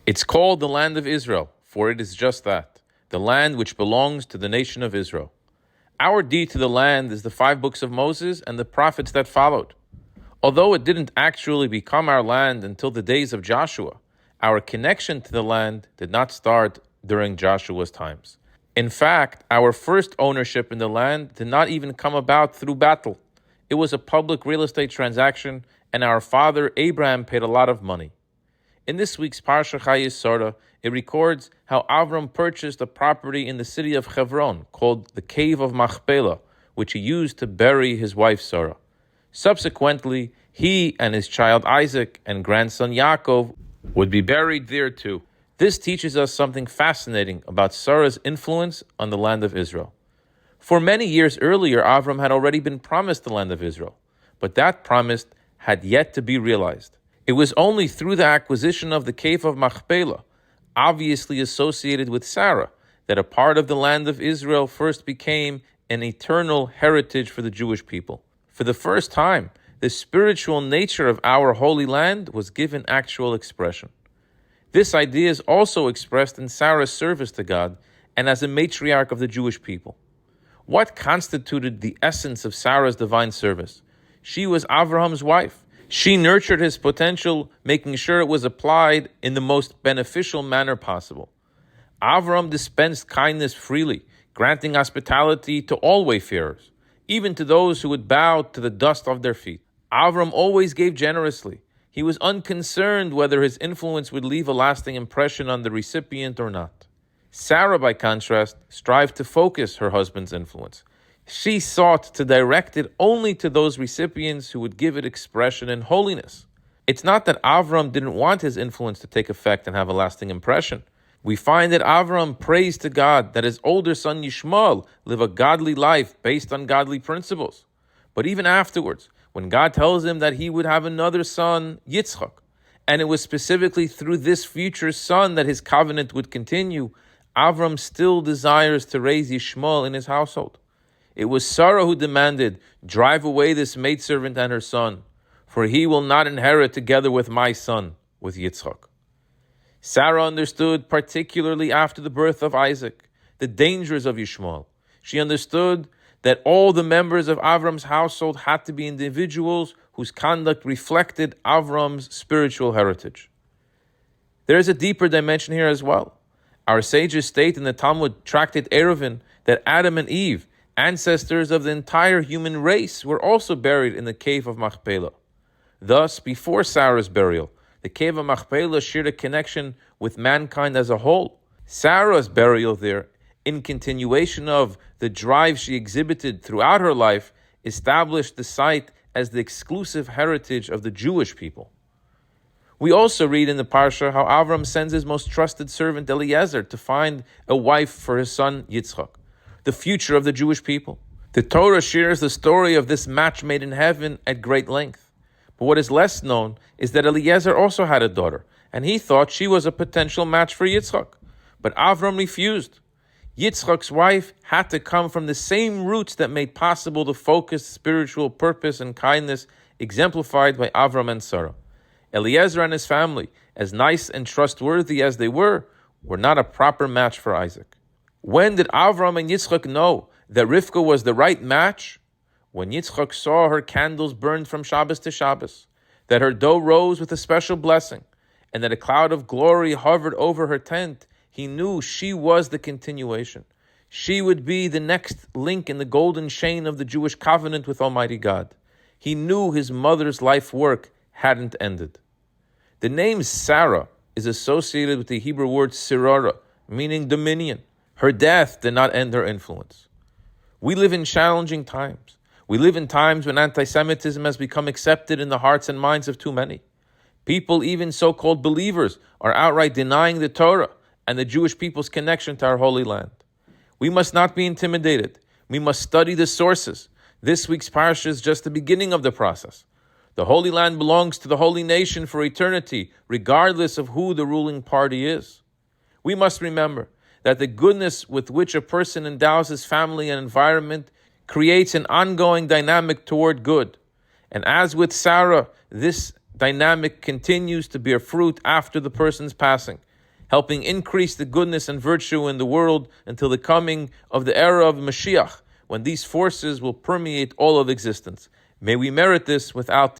It's called the land of Israel, for it is just that, the land which belongs to the nation of Israel. Our deed to the land is the 5 books of Moses and the prophets that followed. Although it didn't actually become our land until the days of Joshua, our connection to the land did not start during Joshua's times. In fact, our first ownership in the land did not even come about through battle. It was a public real estate transaction, and our father Abraham paid a lot of money. In this week's Parsha Chayei, it records how Avram purchased a property in the city of Ephron called the Cave of Machpelah, which he used to bury his wife Sarah. Subsequently, he and his child Isaac and grandson Yaakov would be buried there too. This teaches us something fascinating about Sarah's influence on the land of Israel. For many years earlier, Avram had already been promised the land of Israel, but that promise had yet to be realized. It was only through the acquisition of the Cave of Machpelah, obviously associated with Sarah, that a part of the land of Israel first became an eternal heritage for the Jewish people. For the first time, the spiritual nature of our holy land was given actual expression. This idea is also expressed in Sarah's service to God and as a matriarch of the Jewish people. What constituted the essence of Sarah's divine service? She was Abraham's wife. She nurtured his potential, making sure it was applied in the most beneficial manner possible. Avram dispensed kindness freely, granting hospitality to all wayfarers, even to those who would bow to the dust of their feet. Avram always gave generously. He was unconcerned whether his influence would leave a lasting impression on the recipient or not. Sarah, by contrast, strived to focus her husband's influence. She sought to direct it only to those recipients who would give it expression in holiness. It's not that Avram didn't want his influence to take effect and have a lasting impression. We find that Avram prays to God that his older son Yishmael live a godly life based on godly principles. But even afterwards, when God tells him that he would have another son, Yitzchak, and it was specifically through this future son that his covenant would continue, Avram still desires to raise Yishmael in his household. It was Sarah who demanded, "Drive away this maidservant and her son, for he will not inherit together with my son," with Yitzchak. Sarah understood, particularly after the birth of Isaac, the dangers of Yishmael. She understood that all the members of Avram's household had to be individuals whose conduct reflected Avram's spiritual heritage. There is a deeper dimension here as well. Our sages state in the Talmud Tractate Eruvin that Adam and Eve, ancestors of the entire human race, were also buried in the Cave of Machpelah. Thus, before Sarah's burial, the Cave of Machpelah shared a connection with mankind as a whole. Sarah's burial there, in continuation of the drive she exhibited throughout her life, established the site as the exclusive heritage of the Jewish people. We also read in the Parsha how Avram sends his most trusted servant Eliezer to find a wife for his son Yitzchak, the future of the Jewish people. The Torah shares the story of this match made in heaven at great length. But what is less known is that Eliezer also had a daughter, and he thought she was a potential match for Yitzchak. But Avram refused. Yitzchak's wife had to come from the same roots that made possible the focused spiritual purpose and kindness exemplified by Avram and Sarah. Eliezer and his family, as nice and trustworthy as they were not a proper match for Isaac. When did Avram and Yitzchak know that Rivka was the right match? When Yitzchak saw her candles burned from Shabbos to Shabbos, that her dough rose with a special blessing, and that a cloud of glory hovered over her tent, he knew she was the continuation. She would be the next link in the golden chain of the Jewish covenant with Almighty God. He knew his mother's life work hadn't ended. The name Sarah is associated with the Hebrew word sirara, meaning dominion. Her death did not end her influence. We live in challenging times. We live in times when anti-Semitism has become accepted in the hearts and minds of too many. People, even so-called believers, are outright denying the Torah and the Jewish people's connection to our holy land. We must not be intimidated. We must study the sources. This week's parsha is just the beginning of the process. The Holy Land belongs to the holy nation for eternity, regardless of who the ruling party is. We must remember that the goodness with which a person endows his family and environment creates an ongoing dynamic toward good. And as with Sarah, this dynamic continues to bear fruit after the person's passing, helping increase the goodness and virtue in the world until the coming of the era of Mashiach, when these forces will permeate all of existence. May we merit this without